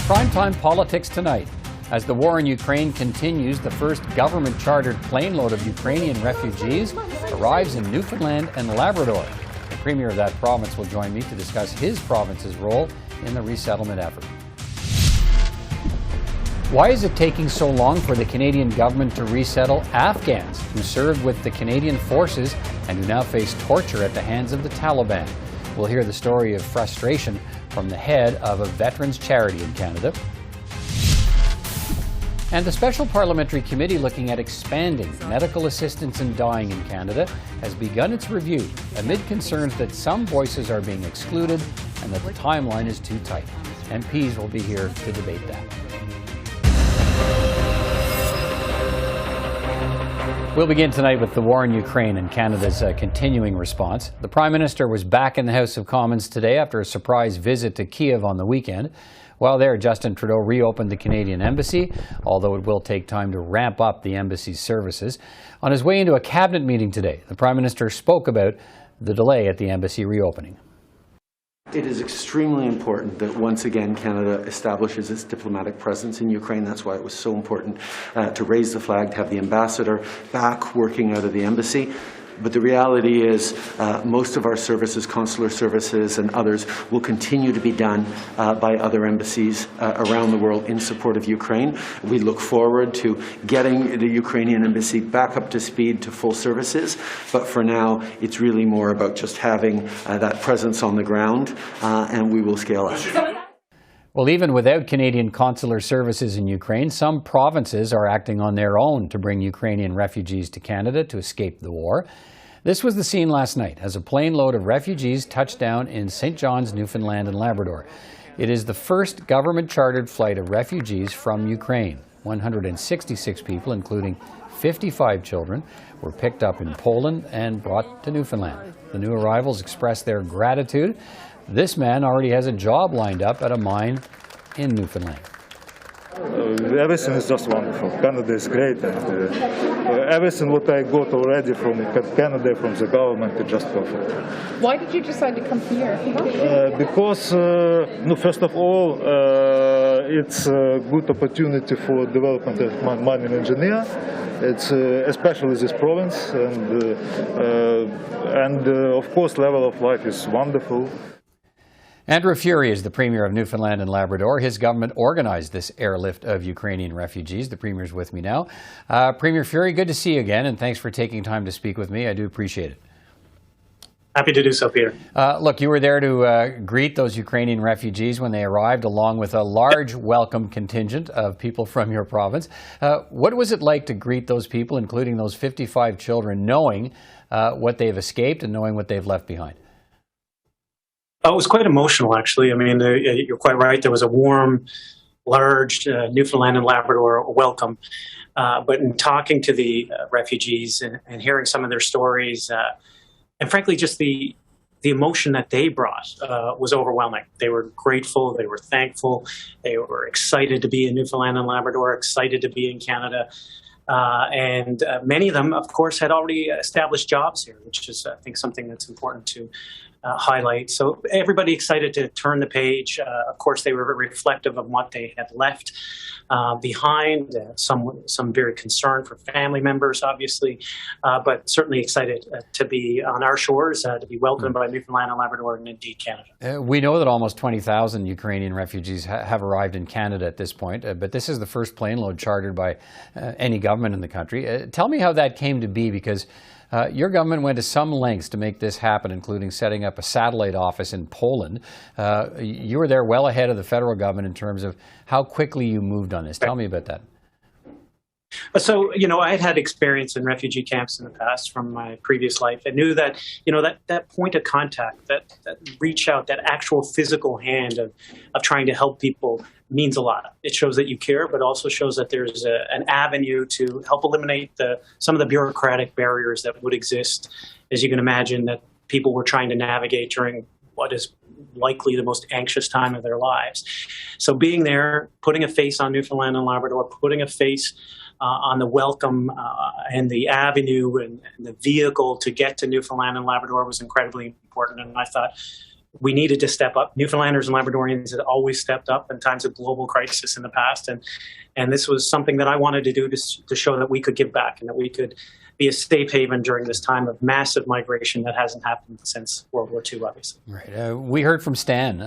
Primetime politics tonight. As the war in Ukraine continues, the first government-chartered plane load of Ukrainian refugees arrives in Newfoundland and Labrador. The Premier of that province will join me to discuss his province's role in the resettlement effort. Why is it taking so long for the Canadian government to resettle Afghans who served with the Canadian forces and who now face torture at the hands of the Taliban? We'll hear the story of frustration from the head of a veterans charity in Canada. And the Special Parliamentary Committee looking at expanding medical assistance in dying in Canada has begun its review amid concerns that some voices are being excluded and that the timeline is too tight. MPs will be here to debate that. We'll begin tonight with the war in Ukraine and Canada's continuing response. The Prime Minister was back in the House of Commons today after a surprise visit to Kyiv on the weekend. While there, Justin Trudeau reopened the Canadian Embassy, although it will take time to ramp up the embassy's services. On his way into a cabinet meeting today, the Prime Minister spoke about the delay at the embassy reopening. It is extremely important that once again Canada establishes its diplomatic presence in Ukraine. That's why it was so important to raise the flag, to have the ambassador back working out of the embassy. But the reality is most of our services, consular services and others, will continue to be done by other embassies around the world in support of Ukraine. We look forward to getting the Ukrainian embassy back up to speed to full services. But for now, it's really more about just having that presence on the ground, and we will scale up. Well, even without Canadian consular services in Ukraine, some provinces are acting on their own to bring Ukrainian refugees to Canada to escape the war. This was the scene last night as a plane load of refugees touched down in St. John's, Newfoundland and Labrador. It is the first government-chartered flight of refugees from Ukraine. 166 people, including 55 children, were picked up in Poland and brought to Newfoundland. The new arrivals expressed their gratitude. This man already has a job lined up at a mine in Newfoundland. Everything is just wonderful. Canada is great, and everything what I got already from Canada, from the government, is just perfect. Why did you decide to come here? Because, first of all, it's a good opportunity for development of mining engineer. It's especially this province, and of course, level of life is wonderful. Andrew Furey is the Premier of Newfoundland and Labrador. His government organized this airlift of Ukrainian refugees. The Premier's with me now. Premier Furey, good to see you again, and thanks for taking time to speak with me. I do appreciate it. Happy to do so, Peter. Look, you were there to greet those Ukrainian refugees when they arrived, along with a large welcome contingent of people from your province. What was it like to greet those people, including those 55 children, knowing what they've escaped and knowing what they've left behind? It was quite emotional, actually. I mean, you're quite right. There was a warm, large Newfoundland and Labrador welcome. But in talking to the refugees and hearing some of their stories, and frankly, just the emotion that they brought was overwhelming. They were grateful. They were thankful. They were excited to be in Newfoundland and Labrador, excited to be in Canada. And many of them, of course, had already established jobs here, which is, I think, something that's important to highlight. So everybody excited to turn the page. Of course, they were reflective of what they had left behind. Some very concerned for family members, obviously, but certainly excited to be on our shores, to be welcomed by Newfoundland and Labrador and indeed Canada. We know that almost 20,000 Ukrainian refugees have arrived in Canada at this point, but this is the first plane load chartered by any government in the country. Tell me how that came to be, because your government went to some lengths to make this happen, including setting up a satellite office in Poland. You were there well ahead of the federal government in terms of how quickly you moved on this. Tell me about that. So, I had had experience in refugee camps in the past from my previous life. I knew that, that point of contact, that reach out, that actual physical hand of trying to help people means a lot. It shows that you care, but also shows that there's an avenue to help eliminate some of the bureaucratic barriers that would exist, as you can imagine, that people were trying to navigate during what is likely the most anxious time of their lives. So being there, putting a face on Newfoundland and Labrador, putting a face on the welcome and the avenue and the vehicle to get to Newfoundland and Labrador was incredibly important. And I thought, we needed to step up. Newfoundlanders and Labradorians had always stepped up in times of global crisis in the past, and this was something that I wanted to do to show that we could give back and that we could be a safe haven during this time of massive migration that hasn't happened since World War II, obviously. Right. We heard from Stan,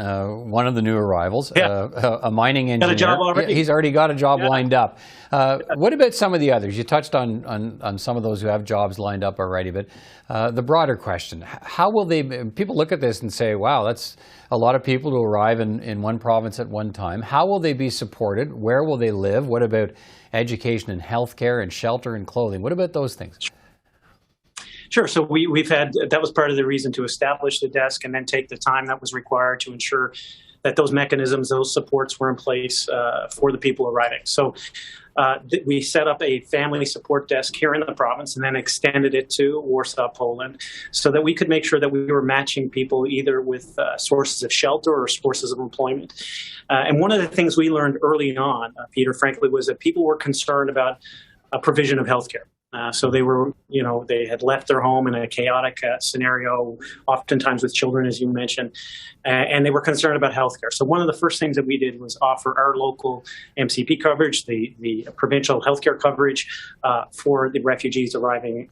one of the new arrivals, a mining engineer. Got a job already? He's already got a job lined up. What about some of the others? You touched on some of those who have jobs lined up already, but the broader question, how will they, people look at this and say, wow, that's a lot of people to arrive in one province at one time. How will they be supported? Where will they live? What about education and healthcare and shelter and clothing? What about those things? Sure. So we've had, that was part of the reason to establish the desk and then take the time that was required to ensure that those mechanisms, those supports were in place for the people arriving. So we set up a family support desk here in the province and then extended it to Warsaw, Poland, so that we could make sure that we were matching people either with sources of shelter or sources of employment. And one of the things we learned early on, Peter, frankly, was that people were concerned about a provision of healthcare. So they were, they had left their home in a chaotic scenario, oftentimes with children, as you mentioned, and they were concerned about healthcare. So one of the first things that we did was offer our local MCP coverage, the provincial healthcare coverage for the refugees arriving.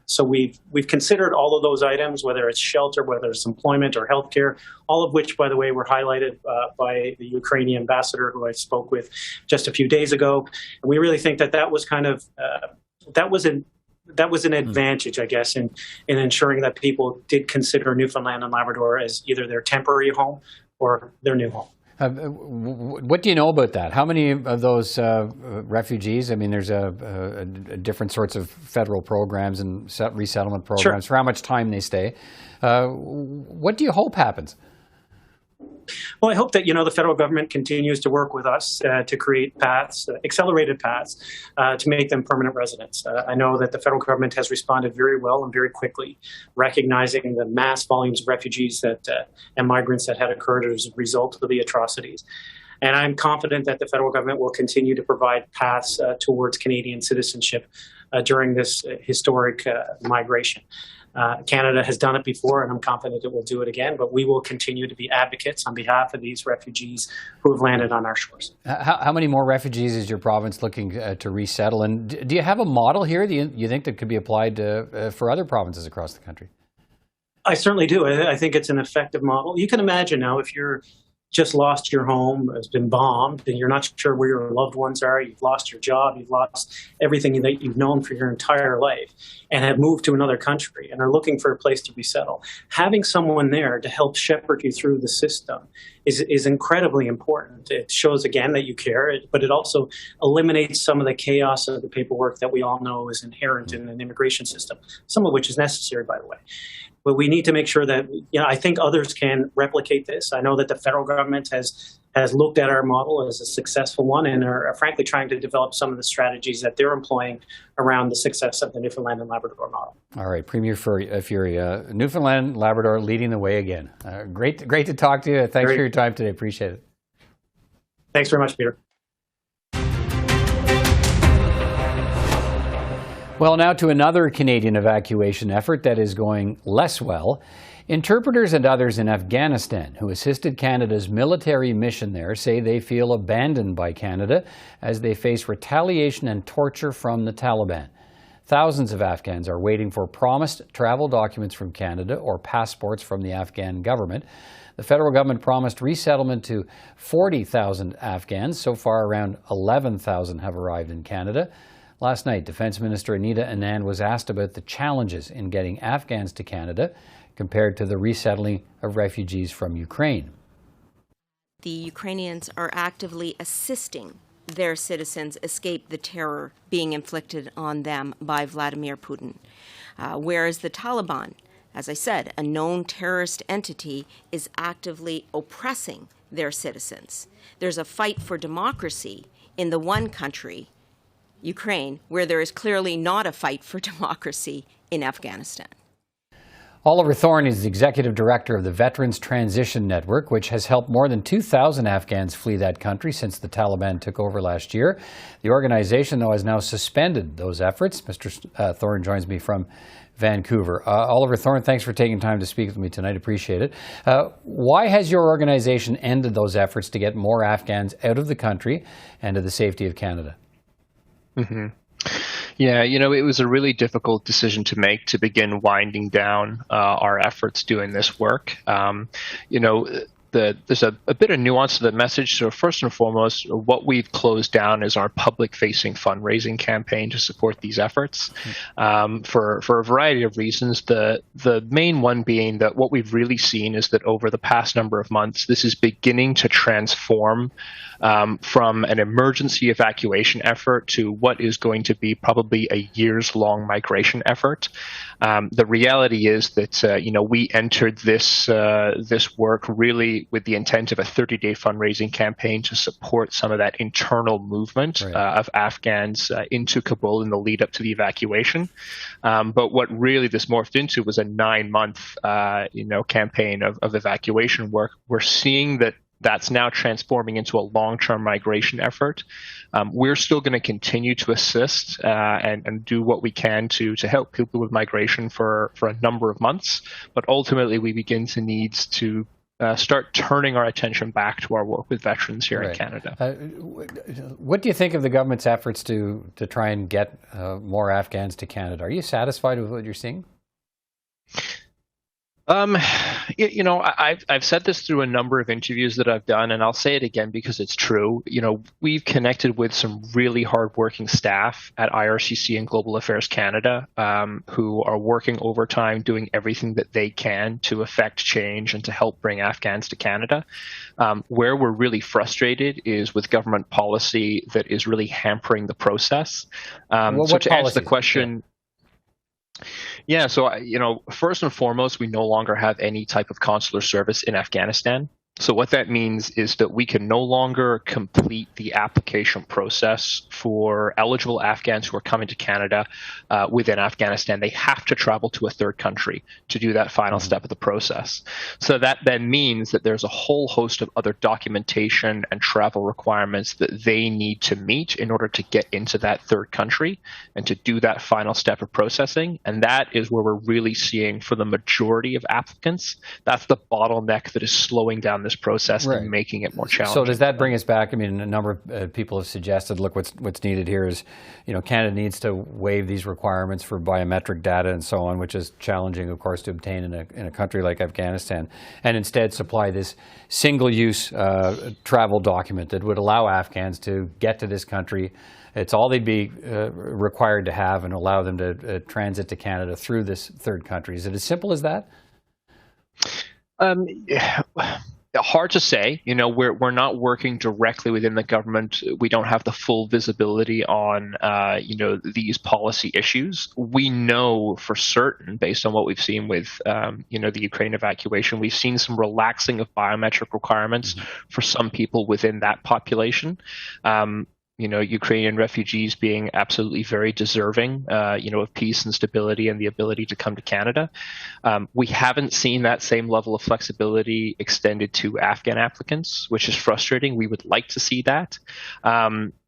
So we've considered all of those items, whether it's shelter, whether it's employment or healthcare, all of which, by the way, were highlighted by the Ukrainian ambassador who I spoke with just a few days ago. And we really think that that was kind of that was an advantage, I guess, in ensuring that people did consider Newfoundland and Labrador as either their temporary home or their new home. What do you know about that? How many of those refugees? I mean, there's a different sorts of federal programs and resettlement programs for how much time they stay. What do you hope happens? Well, I hope that, the federal government continues to work with us to create paths, accelerated paths, to make them permanent residents. I know that the federal government has responded very well and very quickly, recognizing the mass volumes of refugees and migrants that had occurred as a result of the atrocities. And I'm confident that the federal government will continue to provide paths towards Canadian citizenship during this historic migration. Canada has done it before, and I'm confident it will do it again, but we will continue to be advocates on behalf of these refugees who have landed on our shores. How many more refugees is your province looking to resettle? And do you have a model here that you think that could be applied for other provinces across the country? I certainly do. I think it's an effective model. You can imagine now if you're just lost your home, has been bombed, and you're not sure where your loved ones are, you've lost your job, you've lost everything that you've known for your entire life, and have moved to another country and are looking for a place to resettle. Having someone there to help shepherd you through the system is incredibly important. It shows, again, that you care, but it also eliminates some of the chaos of the paperwork that we all know is inherent in an immigration system, some of which is necessary, by the way. But we need to make sure that, I think others can replicate this. I know that the federal government has looked at our model as a successful one and are frankly trying to develop some of the strategies that they're employing around the success of the Newfoundland and Labrador model. All right, Premier Furey, Newfoundland, Labrador leading the way again. Great to talk to you. Thanks for your time today. Appreciate it. Thanks very much, Peter. Well, now to another Canadian evacuation effort that is going less well. Interpreters and others in Afghanistan who assisted Canada's military mission there say they feel abandoned by Canada as they face retaliation and torture from the Taliban. Thousands of Afghans are waiting for promised travel documents from Canada or passports from the Afghan government. The federal government promised resettlement to 40,000 Afghans. So far, around 11,000 have arrived in Canada. Last night, Defence Minister Anita Anand was asked about the challenges in getting Afghans to Canada compared to the resettling of refugees from Ukraine. The Ukrainians are actively assisting their citizens escape the terror being inflicted on them by Vladimir Putin, whereas the Taliban, as I said, a known terrorist entity, is actively oppressing their citizens. There's a fight for democracy in the one country, Ukraine, where there is clearly not a fight for democracy in Afghanistan. Oliver Thorne is the executive director of the Veterans Transition Network, which has helped more than 2,000 Afghans flee that country since the Taliban took over last year. The organization, though, has now suspended those efforts. Mr. Thorne joins me from Vancouver. Oliver Thorne, thanks for taking time to speak with me tonight. Appreciate it. Why has your organization ended those efforts to get more Afghans out of the country and to the safety of Canada? Mm-hmm. Yeah, it was a really difficult decision to make to begin winding down our efforts doing this work. There's a bit of nuance to the message. So first and foremost, what we've closed down is our public-facing fundraising campaign to support these efforts for a variety of reasons. The main one being that what we've really seen is that over the past number of months, this is beginning to transform from an emergency evacuation effort to what is going to be probably a years-long migration effort. The reality is that we entered this work really with the intent of a 30-day fundraising campaign to support some of that internal movement of Afghans into Kabul in the lead up to the evacuation. But what really this morphed into was a 9-month campaign of evacuation work. We're seeing that that's now transforming into a long-term migration effort. We're still going to continue to assist and do what we can to help people with migration for a number of months. But ultimately, we begin to need to start turning our attention back to our work with veterans here in Canada. What do you think of the government's efforts to try and get more Afghans to Canada? Are you satisfied with what you're seeing? I've said this through a number of interviews that I've done, and I'll say it again because it's true. We've connected with some really hardworking staff at IRCC and Global Affairs Canada who are working overtime, doing everything that they can to affect change and to help bring Afghans to Canada. Where we're really frustrated is with government policy that is really hampering the process. So to answer the question... Yeah, so, first and foremost, we no longer have any type of consular service in Afghanistan. So what that means is that we can no longer complete the application process for eligible Afghans who are coming to Canada within Afghanistan. They have to travel to a third country to do that final step of the process. So that then means that there's a whole host of other documentation and travel requirements that they need to meet in order to get into that third country and to do that final step of processing. And that is where we're really seeing, for the majority of applicants, that's the bottleneck that is slowing down this process and making it more challenging. So does that bring us back? I mean, a number of people have suggested, look, what's needed here is, Canada needs to waive these requirements for biometric data and so on, which is challenging, of course, to obtain in a country like Afghanistan, and instead supply this single-use travel document that would allow Afghans to get to this country. It's all they'd be required to have and allow them to transit to Canada through this third country. Is it as simple as that? Hard to say. We're not working directly within the government. We don't have the full visibility on these policy issues. We know for certain, based on what we've seen with the Ukraine evacuation, we've seen some relaxing of biometric requirements for some people within that population. Ukrainian refugees being absolutely very deserving, of peace and stability and the ability to come to Canada. We haven't seen that same level of flexibility extended to Afghan applicants, which is frustrating. We would like to see that.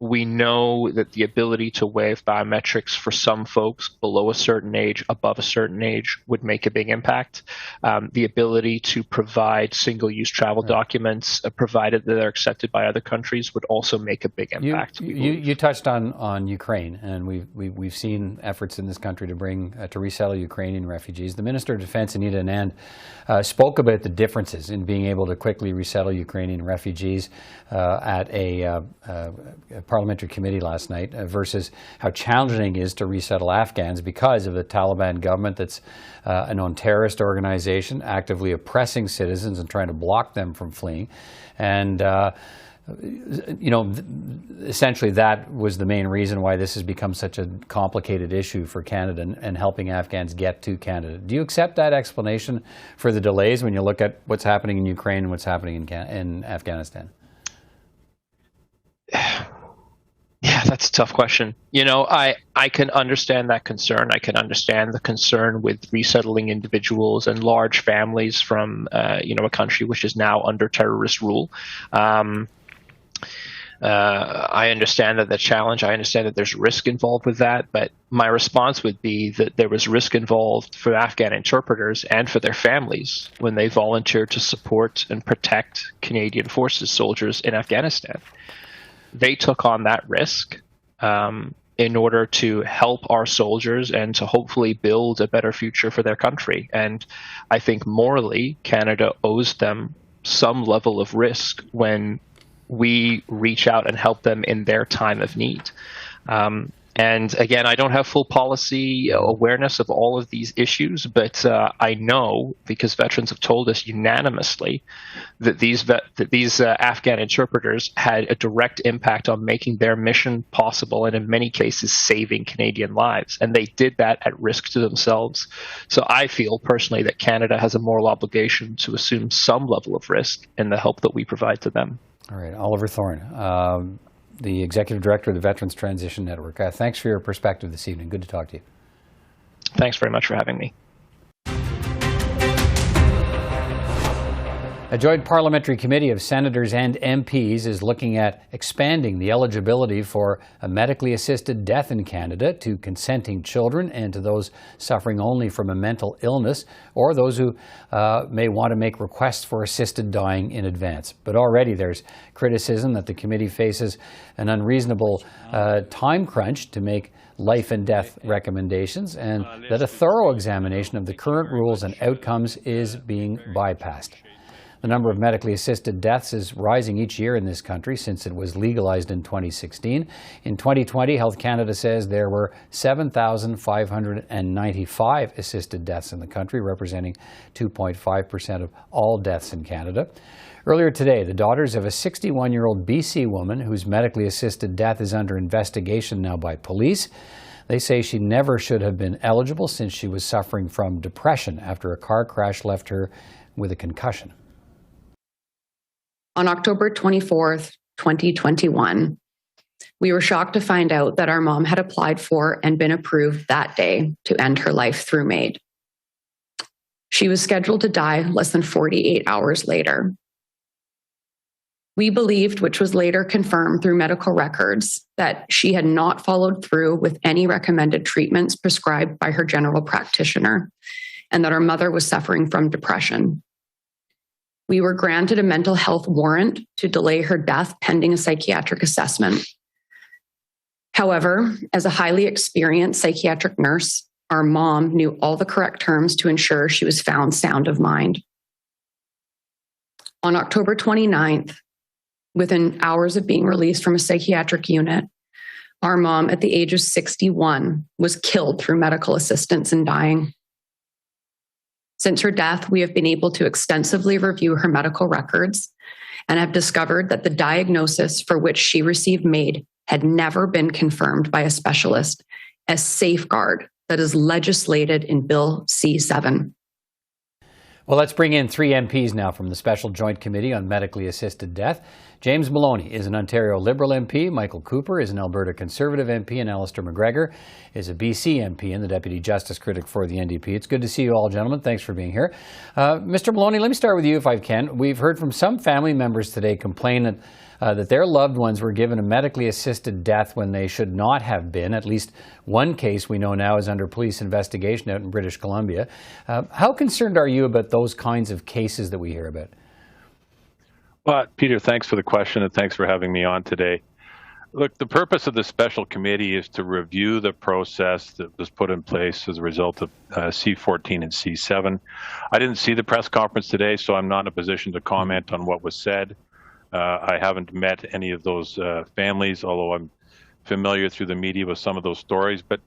We know that the ability to waive biometrics for some folks below a certain age, above a certain age, would make a big impact. The ability to provide single-use travel documents, provided that they're accepted by other countries, would also make a big impact. You touched on Ukraine, and we've seen efforts in this country to resettle Ukrainian refugees. The Minister of Defense, Anita Anand, spoke about the differences in being able to quickly resettle Ukrainian refugees at a parliamentary committee last night versus how challenging it is to resettle Afghans because of the Taliban government that's a known terrorist organization actively oppressing citizens and trying to block them from fleeing. And essentially that was the main reason why this has become such a complicated issue for Canada and helping Afghans get to Canada. Do you accept that explanation for the delays when you look at what's happening in Ukraine and what's happening in Afghanistan? Yeah, That's a tough question. I can understand that concern. I can understand the concern with resettling individuals and large families from, a country which is now under terrorist rule. I understand that the challenge. I understand that there's risk involved with that. But my response would be that there was risk involved for Afghan interpreters and for their families when they volunteered to support and protect Canadian Forces soldiers in Afghanistan. They took on that risk in order to help our soldiers and to hopefully build a better future for their country. And I think morally, Canada owes them some level of risk when we reach out and help them in their time of need. And again, I don't have full policy awareness of all of these issues, but I know, because veterans have told us unanimously, that these Afghan interpreters had a direct impact on making their mission possible, and in many cases saving Canadian lives. And they did that at risk to themselves. So I feel personally that Canada has a moral obligation to assume some level of risk in the help that we provide to them. All right, Oliver Thorne, the Executive Director of the Veterans Transition Network. Thanks for your perspective this evening. Good to talk to you. Thanks very much for having me. A joint parliamentary committee of senators and MPs is looking at expanding the eligibility for a medically assisted death in Canada to consenting children and to those suffering only from a mental illness, or those who may want to make requests for assisted dying in advance. But already there's criticism that the committee faces an unreasonable time crunch to make life and death recommendations, and that a thorough examination of the current rules and outcomes is being bypassed. The number of medically assisted deaths is rising each year in this country since it was legalized in 2016. In 2020, Health Canada says there were 7,595 assisted deaths in the country, representing 2.5% of all deaths in Canada. Earlier today, the daughters of a 61-year-old BC woman whose medically assisted death is under investigation now by police. They say she never should have been eligible since she was suffering from depression after a car crash left her with a concussion. On October 24th, 2021, we were shocked to find out that our mom had applied for and been approved that day to end her life through MAID. She was scheduled to die less than 48 hours later. We believed, which was later confirmed through medical records, that she had not followed through with any recommended treatments prescribed by her general practitioner, and that our mother was suffering from depression. We were granted a mental health warrant to delay her death pending a psychiatric assessment. However, as a highly experienced psychiatric nurse, our mom knew all the correct terms to ensure she was found sound of mind. On October 29th, within hours of being released from a psychiatric unit, our mom, at the age of 61, was killed through medical assistance in dying. Since her death, we have been able to extensively review her medical records and have discovered that the diagnosis for which she received MAID had never been confirmed by a specialist, a safeguard that is legislated in Bill C-7. Well, let's bring in three MPs now from the Special Joint Committee on Medically Assisted Death. James Maloney is an Ontario Liberal MP, Michael Cooper is an Alberta Conservative MP, and Alistair MacGregor is a BC MP and the Deputy Justice Critic for the NDP. It's good to see you all, gentlemen. Thanks for being here. Mr. Maloney, let me start with you if I can. We've heard from some family members today complain that their loved ones were given a medically assisted death when they should not have been. At least one case we know now is under police investigation out in British Columbia. How concerned are you about those kinds of cases that we hear about? Well, Peter, thanks for the question and thanks for having me on today. Look, the purpose of the special committee is to review the process that was put in place as a result of C-14 and C-7. I didn't see the press conference today, so I'm not in a position to comment on what was said. I haven't met any of those families, although I'm familiar through the media with some of those stories. But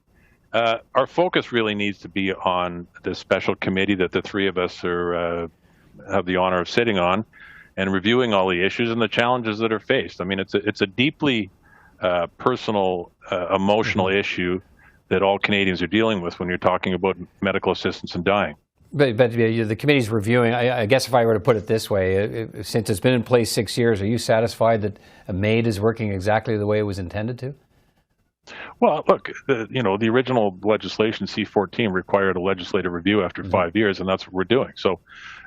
our focus really needs to be on the special committee that the three of us have the honor of sitting on, and reviewing all the issues and the challenges that are faced. I mean, it's a deeply personal, emotional issue that all Canadians are dealing with when you're talking about medical assistance in dying. But the committee's reviewing, I guess if I were to put it this way, since it's been in place 6 years, are you satisfied that MAID is working exactly the way it was intended to? Well, look, the original legislation, C-14, required a legislative review after 5 years, and that's what we're doing. So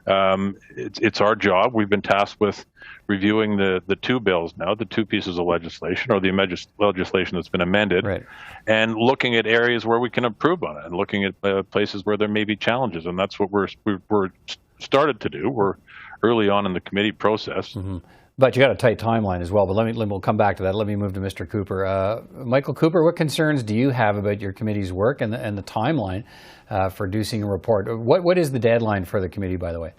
it's our job. We've been tasked with reviewing the two bills now, the two pieces of legislation, or the legislation that's been amended, Right. and looking at areas where we can improve on it, and looking at places where there may be challenges, and that's what we're started to do. We're early on in the committee process. But you got a tight timeline as well. But we'll come back to that. Let me move to Mr. Cooper. Michael Cooper, what concerns do you have about your committee's work and the timeline for producing a report? What is the deadline for the committee, by the way?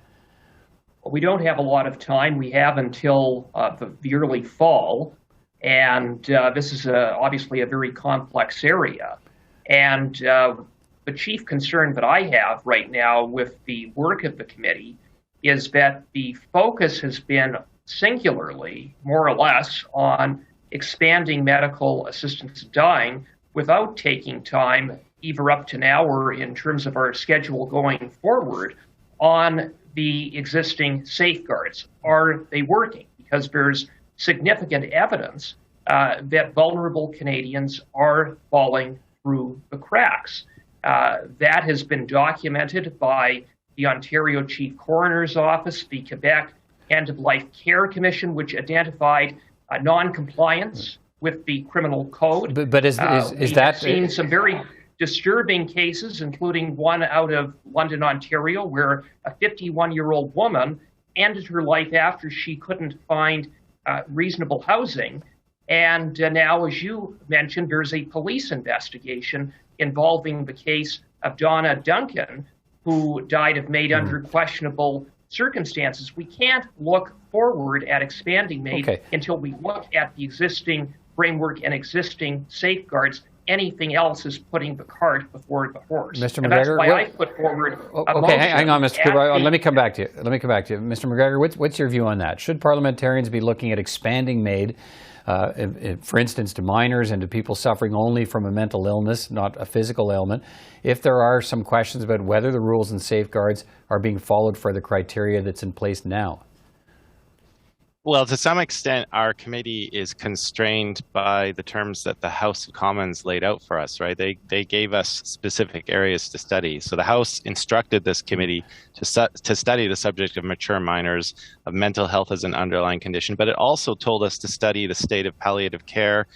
We don't have a lot of time. We have until the early fall, and this is obviously a very complex area. And the chief concern that I have right now with the work of the committee is that the focus has been singularly, more or less, on expanding medical assistance to dying without taking time, either up to now or in terms of our schedule going forward, on the existing safeguards. Are they working? Because there's significant evidence that vulnerable Canadians are falling through the cracks. That has been documented by the Ontario Chief Coroner's Office, the Quebec End-of-Life Care Commission, which identified non-compliance with the criminal code. But is that seen some very disturbing cases, including one out of London, Ontario, where a 51-year-old woman ended her life after she couldn't find reasonable housing. And now, as you mentioned, there's a police investigation involving the case of Donna Duncan, who died of MAID under questionable circumstances. We can't look forward at expanding MAID until we look at the existing framework and existing safeguards. Anything else is putting the cart before the horse. Mr. And MacGregor, that's why I put forward a okay, hang on, Mr. Cooper. Let me come back to you. Mr. MacGregor, what's your view on that? Should parliamentarians be looking at expanding MAID, for instance, to minors and to people suffering only from a mental illness, not a physical ailment, if there are some questions about whether the rules and safeguards are being followed for the criteria that's in place now? Well, to some extent, our committee is constrained by the terms that the House of Commons laid out for us, right? They gave us specific areas to study. So the House instructed this committee to study the subject of mature minors, of mental health as an underlying condition, but it also told us to study the state of palliative care,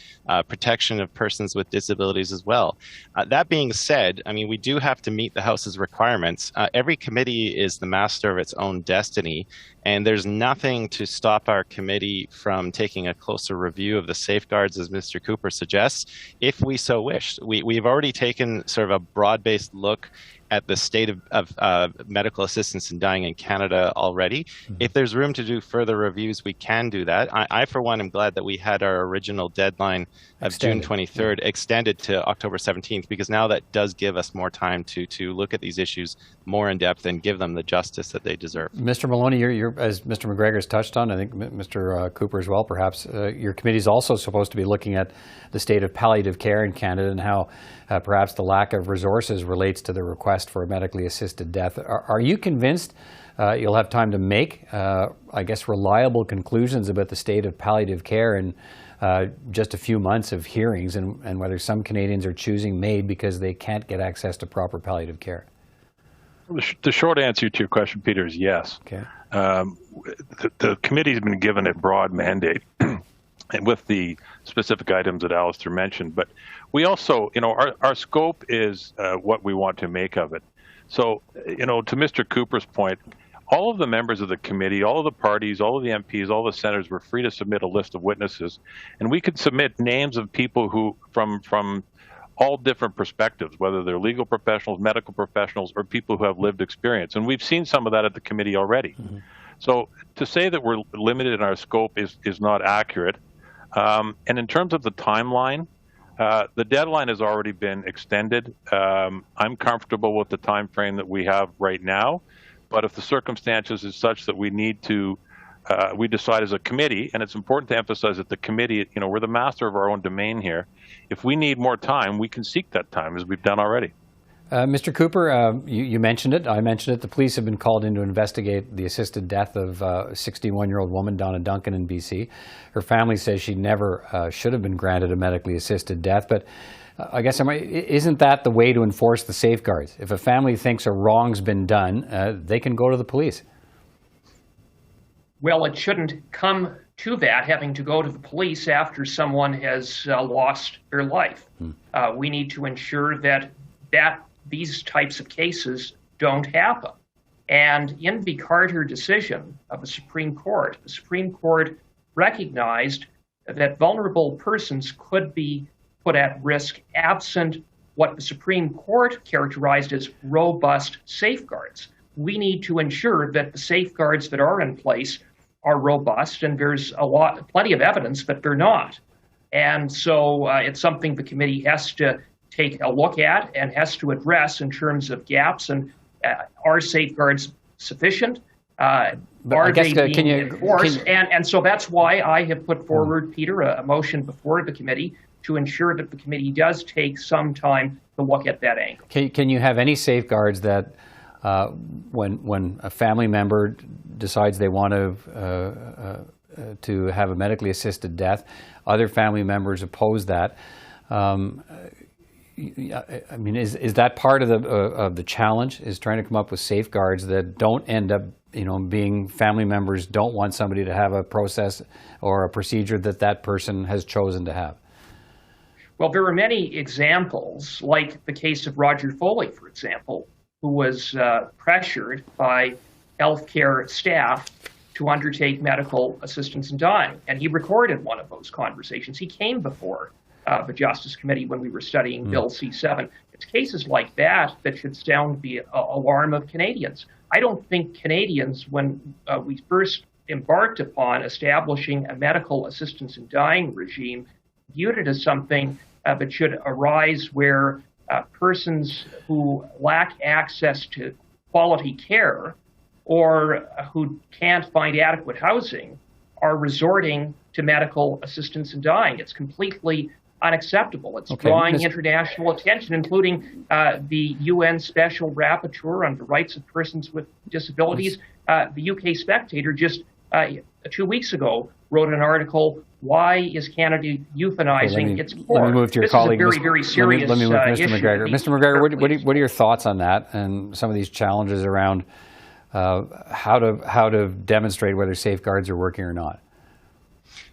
protection of persons with disabilities as well. That being said, I mean, we do have to meet the House's requirements. Every committee is the master of its own destiny, and there's nothing to stop our committee from taking a closer review of the safeguards, as Mr. Cooper suggests, if we so wished. We've already taken sort of a broad-based look at the state of medical assistance in dying in Canada already. If there's room to do further reviews, we can do that. I for one, am glad that we had our original deadline of June 23rd extended to October 17th, because now that does give us more time to look at these issues more in depth and give them the justice that they deserve. Mr. Maloney, you're, as Mr. MacGregor's touched on, I think Mr. Cooper as well, perhaps, your committee is also supposed to be looking at the state of palliative care in Canada and how perhaps the lack of resources relates to the request for a medically assisted death. Are you convinced you'll have time to make, I guess, reliable conclusions about the state of palliative care in just a few months of hearings, and whether some Canadians are choosing MAID because they can't get access to proper palliative care? The short answer to your question, Peter, is yes. Okay. The committee has been given a broad mandate and with the specific items that Alistair mentioned, but we also, our scope is what we want to make of it. So, to Mr. Cooper's point, all of the members of the committee, all of the parties, all of the MPs, all the senators were free to submit a list of witnesses, and we could submit names of people who, from all different perspectives, whether they're legal professionals, medical professionals, or people who have lived experience. And we've seen some of that at the committee already. So to say that we're limited in our scope is not accurate. And in terms of the timeline, the deadline has already been extended. I'm comfortable with the time frame that we have right now, but if the circumstances is such that we need to, we decide as a committee, and it's important to emphasize that the committee, we're the master of our own domain here. If we need more time, we can seek that time, as we've done already. Mr. Cooper, you mentioned it. I mentioned it. The police have been called in to investigate the assisted death of a 61-year-old woman, Donna Duncan, in BC. Her family says she never should have been granted a medically assisted death. But I guess, isn't that the way to enforce the safeguards? If a family thinks a wrong's been done, they can go to the police. Well, it shouldn't come to that, having to go to the police after someone has lost their life. We need to ensure that these types of cases don't happen. And in the Carter decision of the Supreme Court recognized that vulnerable persons could be put at risk absent what the Supreme Court characterized as robust safeguards. We need to ensure that the safeguards that are in place are robust, and there's plenty of evidence that they're not. And so it's something the committee has to take a look at and has to address in terms of gaps. And are safeguards sufficient? Are they being enforced? And so that's why I have put forward, Peter, a motion before the committee to ensure that the committee does take some time to look at that angle. Can you have any safeguards that when a family member decides they want to have a medically assisted death, other family members oppose that? Is that part of the challenge? Is trying to come up with safeguards that don't end up, being family members don't want somebody to have a process or a procedure that person has chosen to have? Well, there are many examples, like the case of Roger Foley, for example, who was pressured by healthcare staff to undertake medical assistance in dying. And he recorded one of those conversations. He came before the Justice Committee when we were studying Bill C-7. It's cases like that should sound the alarm of Canadians. I don't think Canadians, when we first embarked upon establishing a medical assistance in dying regime, viewed it as something that should arise where persons who lack access to quality care or who can't find adequate housing are resorting to medical assistance in dying. It's completely unacceptable. It's drawing international attention, including the UN Special Rapporteur on the Rights of Persons with Disabilities. The UK Spectator just 2 weeks ago wrote an article, "Why is Canada euthanizing its poor?" Let me move to your this colleague. Is a very, very serious let me move Mr. issue. MacGregor. Mr. MacGregor, what are your thoughts on that and some of these challenges around how to demonstrate whether safeguards are working or not?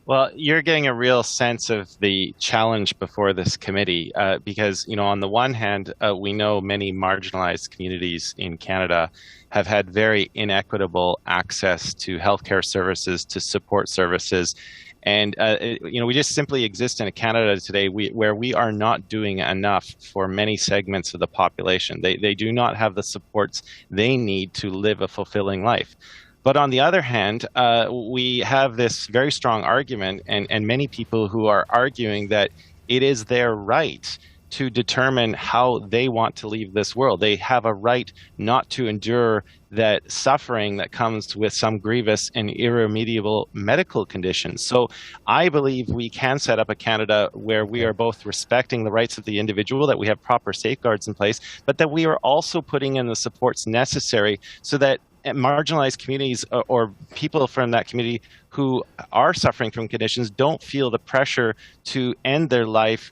Well, you're getting a real sense of the challenge before this committee because, on the one hand, we know many marginalized communities in Canada have had very inequitable access to healthcare services, to support services. And, we just simply exist in a Canada today where we are not doing enough for many segments of the population. They do not have the supports they need to live a fulfilling life. But on the other hand, we have this very strong argument and many people who are arguing that it is their right to determine how they want to leave this world. They have a right not to endure that suffering that comes with some grievous and irremediable medical conditions. So I believe we can set up a Canada where we are both respecting the rights of the individual, that we have proper safeguards in place, but that we are also putting in the supports necessary so that marginalized communities or people from that community who are suffering from conditions don't feel the pressure to end their life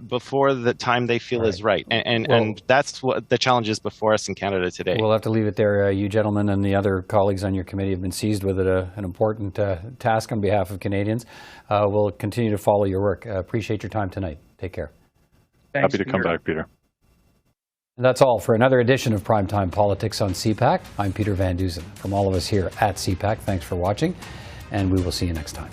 before the time they feel is right. And that's what the challenge is before us in Canada today. We'll have to leave it there. You gentlemen and the other colleagues on your committee have been seized with an important task on behalf of Canadians. We'll continue to follow your work. Appreciate your time tonight. Take care. Thanks, Happy to come back, Peter. And that's all for another edition of Primetime Politics on CPAC. I'm Peter Van Dusen. From all of us here at CPAC, thanks for watching, and we will see you next time.